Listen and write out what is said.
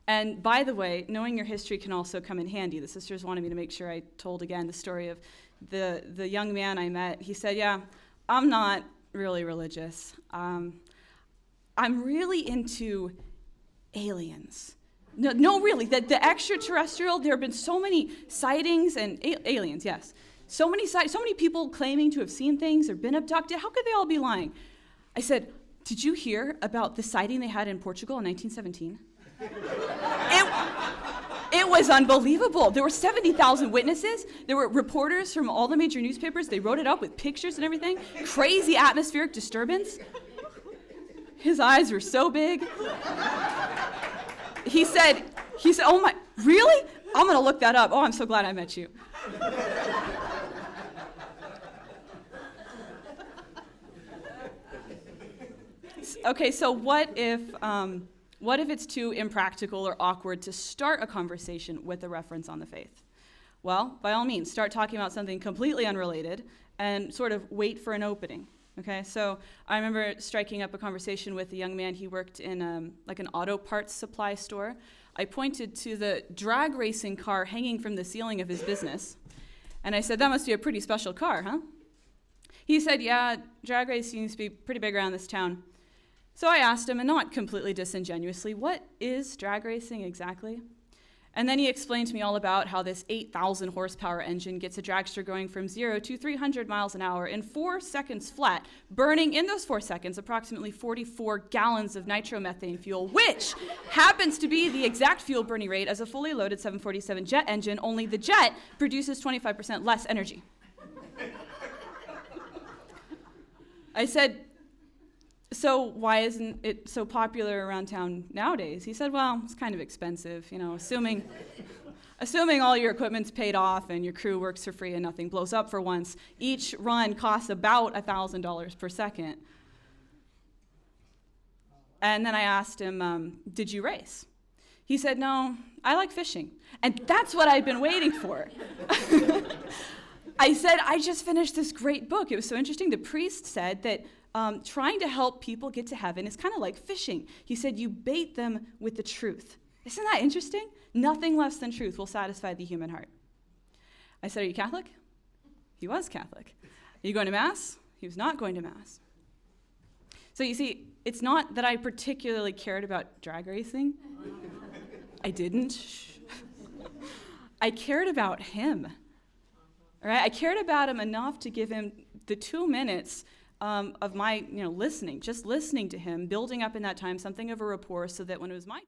And by the way, knowing your history can also come in handy. The sisters wanted me to make sure I told again the story of the young man I met. He said, yeah, I'm not really religious. I'm really into aliens. No, really, the extraterrestrial, there have been so many sightings and aliens, yes. So many people claiming to have seen things or been abducted. How could they all be lying? I said, did you hear about the sighting they had in Portugal in 1917? It was unbelievable. There were 70,000 witnesses. There were reporters from all the major newspapers. They wrote it up with pictures and everything. Crazy atmospheric disturbance. His eyes were so big. He said, oh my, really? I'm going to look that up. Oh, I'm so glad I met you. Okay, so what if it's too impractical or awkward to start a conversation with a reference on the faith? Well, by all means, start talking about something completely unrelated and sort of wait for an opening. Okay, so I remember striking up a conversation with a young man. He worked in like an auto parts supply store. I pointed to the drag racing car hanging from the ceiling of his business, and I said, that must be a pretty special car, huh? He said, yeah, drag racing used to be pretty big around this town. So I asked him, and not completely disingenuously, what is drag racing exactly? And then he explained to me all about how this 8,000 horsepower engine gets a dragster going from 0 to 300 miles an hour in 4 seconds flat, burning in those 4 seconds approximately 44 gallons of nitromethane fuel, which happens to be the exact fuel burning rate as a fully loaded 747 jet engine, only the jet produces 25% less energy. I said, so why isn't it so popular around town nowadays? He said, well, it's kind of expensive, assuming all your equipment's paid off and your crew works for free and nothing blows up for once. Each run costs about $1,000 per second. And then I asked him, did you race? He said, no, I like fishing. And that's what I've been waiting for. I said, I just finished this great book. It was so interesting. The priest said that trying to help people get to heaven is kind of like fishing. He said, you bait them with the truth. Isn't that interesting? Nothing less than truth will satisfy the human heart. I said, are you Catholic? He was Catholic. Are you going to Mass? He was not going to Mass. So you see, it's not that I particularly cared about drag racing. I didn't. I cared about him. All right? I cared about him enough to give him the 2 minutes of my, listening, just listening to him, building up in that time something of a rapport so that when it was my